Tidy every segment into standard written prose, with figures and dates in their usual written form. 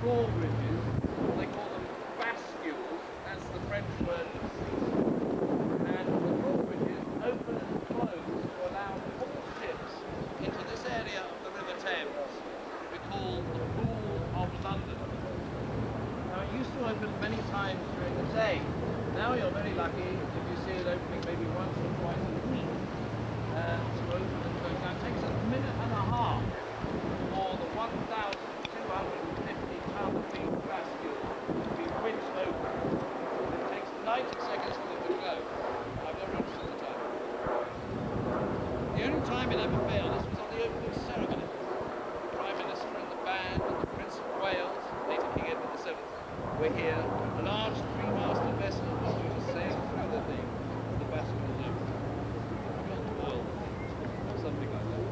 drawbridges, they call them bascules, that's the French word for sea. And the drawbridges open and close to allow 4 ships into this area of the River Thames we call the Pool of London. Now it used to open many times during the day. Now you're very lucky if you see it opening maybe once or twice a week to open and close. Now it takes a minute and a half for the 1,250 ton feet bascule to be winched open. It takes 90 seconds for them to close. I've never understood the time. The only time it ever failed, this was on the opening ceremony. The Prime Minister and the band and the Prince of Wales, later King Edward VII, were here. A large 3-masted vessel was due to sail through the thing. The bascule was open. It got oil, or something like that.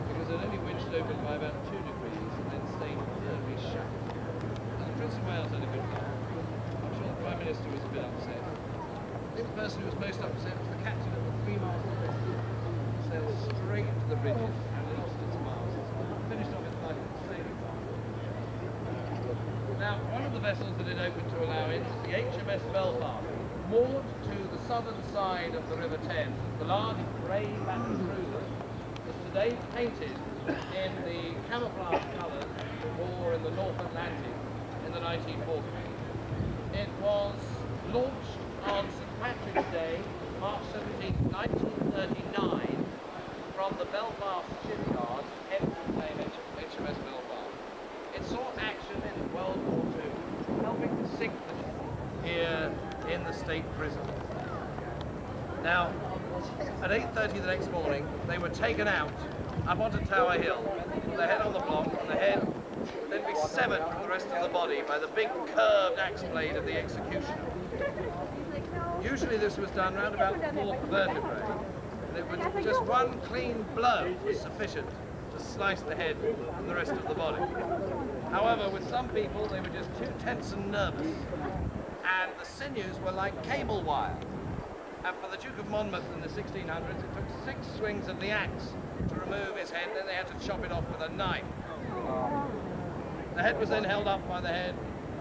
Because it only winched open by about 2 degrees and then stayed firmly shut. And the Prince of Wales had a good time. I'm sure the Prime Minister was a bit upset. I think the person who was most upset was the captain of the 3-masted vessel. Sailed straight into the bridges and lost its masts. Finished off its life sailing barge. Now, one of the vessels that it opened to allow in was the HMS Belfast, moored to the southern side of the River Thames. The large grey Latin cruiser is today painted in the camouflage colours that wore in the North Atlantic in the 1940s. It was launched on St. Patrick's Day, March 17, 1939, from the Belfast shipyard, hence the name HMS Belfast. It saw action in World War II, helping to sink the ship here in the state prison. Now, at 8:30 the next morning, they were taken out up onto Tower Hill, with their head on the block, and the head would then be severed from the rest of the body by the big curved axe blade of the executioner. Usually this was done round about the 4th vertebrae, and it would just one clean blow was sufficient to slice the head from the rest of the body. However, with some people, they were just too tense and nervous, and the sinews were like cable wire. And for the Duke of Monmouth in the 1600s, it took 6 swings of the axe to remove his head, then they had to chop it off with a knife. The head was then held up by the head,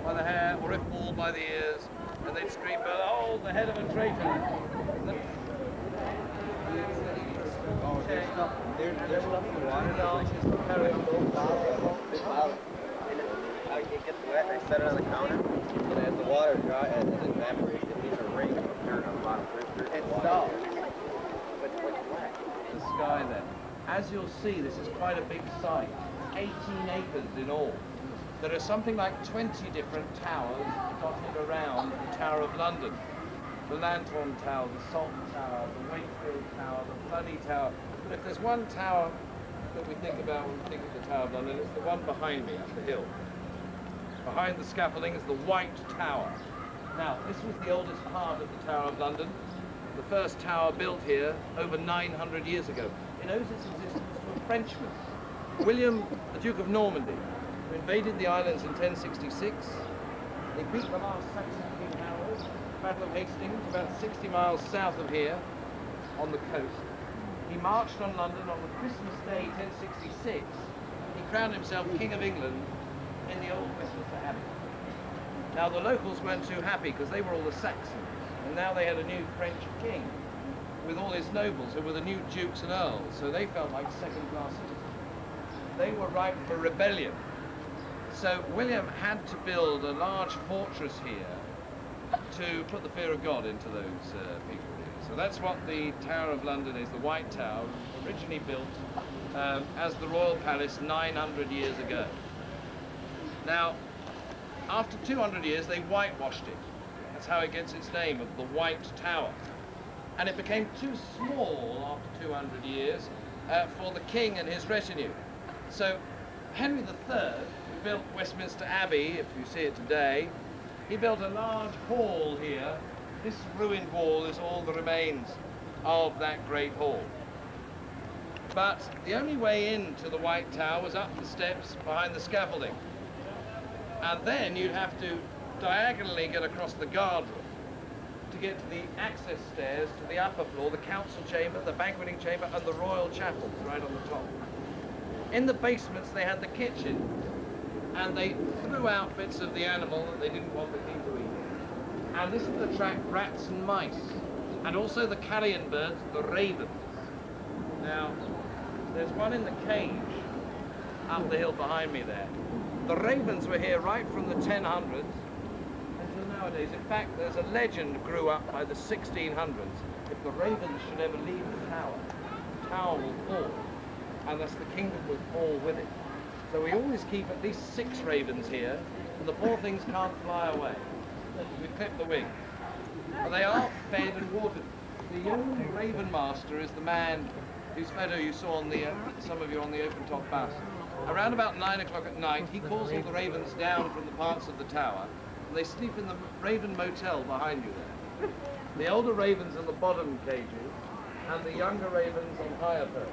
by the hair, or if all, by the ears, and they'd scream, "Behold, the head of a traitor!" There's stuff in water. How it gets wet, they set it on the counter, and as the water dries, as it evaporates, it leaves a ring of dirt on the bottom. It's soft, but it's wet. The sky then. As you'll see, this is quite a big site, 18 acres in all. There are something like 20 different towers dotted around the Tower of London. The Lanthorn Tower, the Salt Tower, the Wakefield Tower, the Bloody Tower. But if there's one tower that we think about when we think of the Tower of London, it's the one behind me up the hill. Behind the scaffolding is the White Tower. Now, this was the oldest part of the Tower of London. The first tower built here over 900 years ago. It owes its existence to a Frenchman, William, the Duke of Normandy, who invaded the islands in 1066. They beat the last Saxon King Harold, Battle of Hastings, about 60 miles south of here, on the coast. He marched on London on the Christmas Day 1066. He crowned himself King of England in the old Westminster Abbey. Now the locals weren't too happy because they were all the Saxons, and now they had a new French king with all his nobles who were the new dukes and earls, so they felt like second-class citizens. They were ripe for rebellion. So William had to build a large fortress here to put the fear of God into those people here. So that's what the Tower of London is, the White Tower, originally built as the Royal Palace 900 years ago. Now, after 200 years, they whitewashed it. That's how it gets its name, of the White Tower. And it became too small after 200 years for the king and his retinue. So Henry III, who built Westminster Abbey, if you see it today, he built a large hall here. This ruined wall is all the remains of that great hall. But the only way into the White Tower was up the steps behind the scaffolding. And then you'd have to diagonally get across the guard room to get to the access stairs to the upper floor, the council chamber, the banqueting chamber, and the royal chapels right on the top. In the basements they had the kitchen and they threw out bits of the animal that they didn't want the king to eat. And this is to attract rats and mice, and also the carrion birds, the ravens. Now, there's one in the cage up the hill behind me there. The ravens were here right from the 1000s until nowadays. In fact, there's a legend grew up by the 1600s. If the ravens should ever leave the tower will fall, and thus the kingdom will fall with it. So we always keep at least 6 ravens here, and the poor things can't fly away. We clip the wings. But they are fed and watered. The young raven master is the man whose photo you saw on the, some of you on the open-top bus. Around about 9 o'clock at night, he calls all the ravens down from the parts of the tower, and they sleep in the Raven Motel behind you there. The older ravens in the bottom cages, and the younger ravens on higher perches.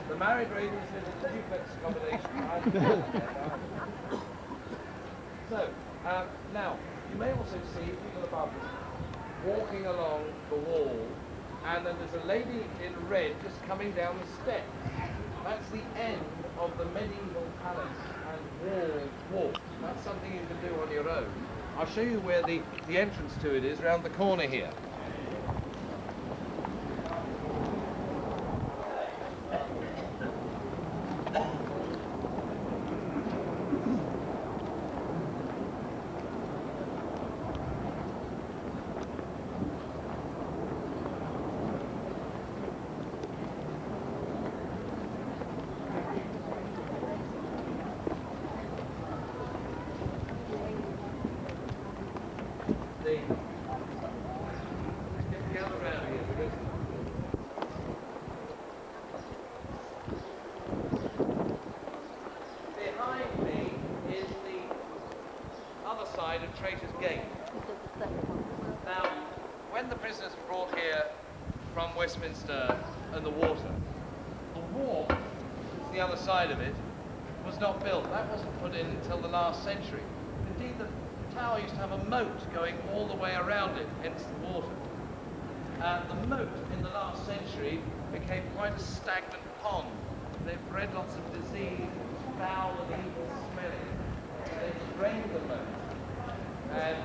The married ravens live in the duplex accommodation behind the So, now, you may also see people above us walking along the wall, and then there's a lady in red just coming down the steps. That's the end of the medieval palace and wall walk. That's something you can do on your own. I'll show you where the entrance to it is, round the corner here. Now, when the prisoners were brought here from Westminster and the water, the wall, the other side of it, was not built. That wasn't put in until the last century. Indeed, the tower used to have a moat going all the way around it, hence the water. The moat in the last century became quite a stagnant pond. They bred lots of disease, foul and evil smelling. They drained the moat. And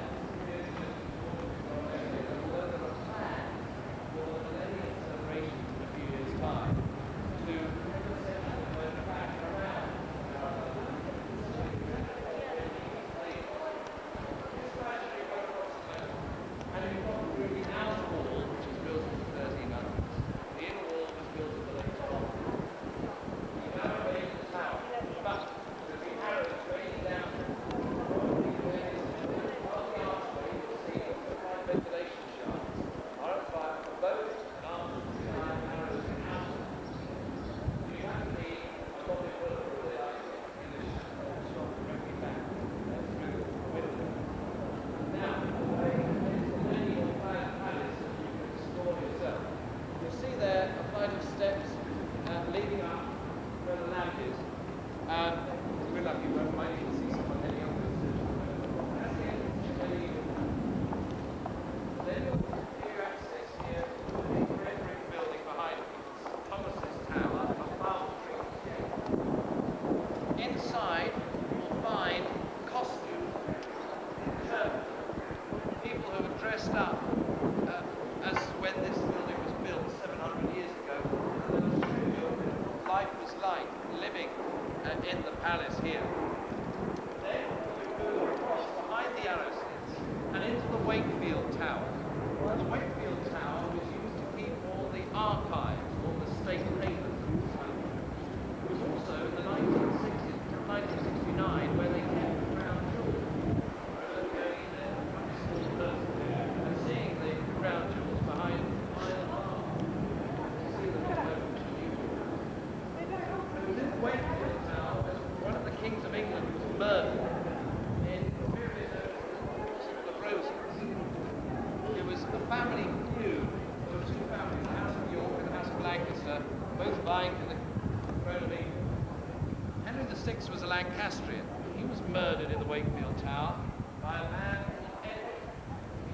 was a Lancastrian. He was murdered in the Wakefield Tower by a man called Edward.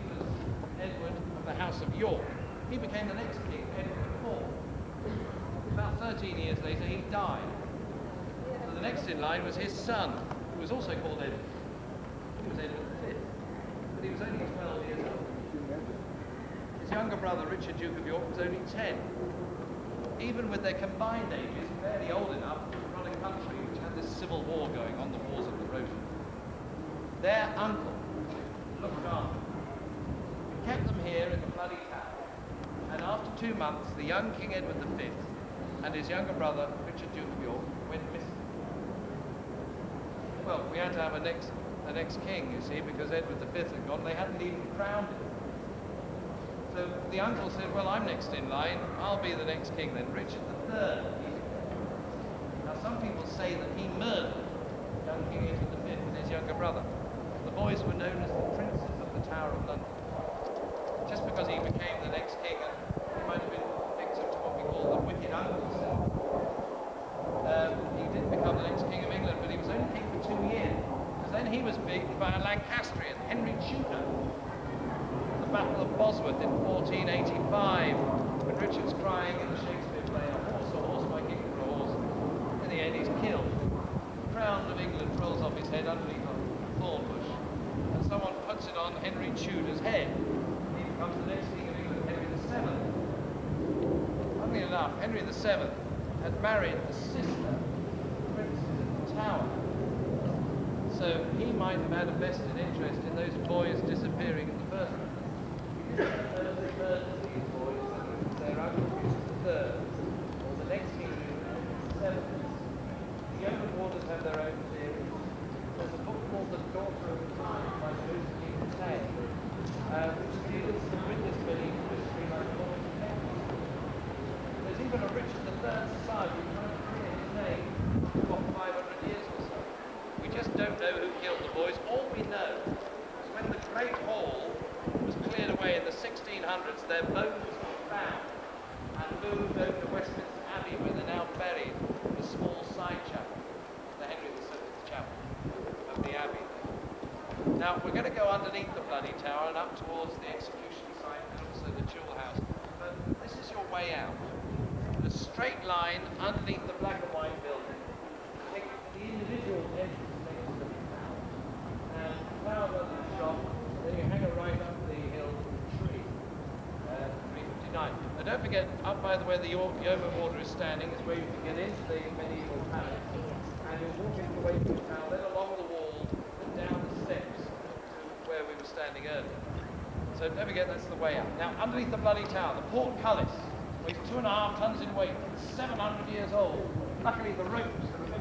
He was Edward of the House of York. He became the next king, Edward IV. About 13 years later, he died. So the next in line was his son, who was also called Edward. He was Edward V, but he was only 12 years old. His younger brother, Richard, Duke of York, was only 10. Even with their combined ages, fairly old enough to run a country which had this civil war going on, the Wars of the Roses. Their uncle looked after them, kept them here in the bloody tower, and after 2 months, the young King Edward V and his younger brother, Richard, Duke of York, went missing. Well, we had to have a next king, you see, because Edward V had gone. They hadn't even crowned him. So the uncle said, well, I'm next in line. I'll be the next king then. Richard III. Now, some people say that he murdered young King Edward V and his younger brother. The boys were known as the princes of the Tower of London. Just because he became the next king, and he might have been victim to what we call the wicked uncle syndrome. He didn't become the next king of England, but he was only king for 2 years. Because then he was beaten by a Lancastrian, Henry Tudor. Battle of Bosworth in 1485, when Richard's crying in the Shakespeare play, a horse, my king for a horse. In the end, he's killed. The crown of England rolls off his head underneath a thorn bush, and someone puts it on Henry Tudor's head. He becomes the next king of England, Henry VII. Funnily enough, Henry VII had married the sister of the princess of the Tower. So he might have had a vested interest in those boys disappearing in the first place. These boys, their uncle Richard III, or the next king of the 70s. The younger warders have their own theories. There's a book called The Daughter of Time by Josephine Tay, which deals with the British belief history like Lord of the. There's even a Richard III society trying to clear his name for 500 years or so. We just don't know who killed the boys. All we know is when the Great Hall was cleared away in the 1600s, their bones were found and moved over to Westminster Abbey, where they're now buried in a small side chapel, the Henry VII chapel of the Abbey. Now, we're going to go underneath the bloody tower and up towards the execution site and also the jewel house. But this is your way out. The straight line underneath the black and white building. Take the individual entrance next to the tower. And the tower does its shop. Then you hang a right up the hill to the tree, 359. Now don't forget, up by where the Yeoman Water is standing is where you can get into the medieval palace. And you'll walk into the way to the tower, then along the wall, and down the steps to where we were standing earlier. So don't forget, that's the way out. Now, underneath the bloody tower, the portcullis weighs 2.5 tons in weight. It's 700 years old. Luckily, the ropes that are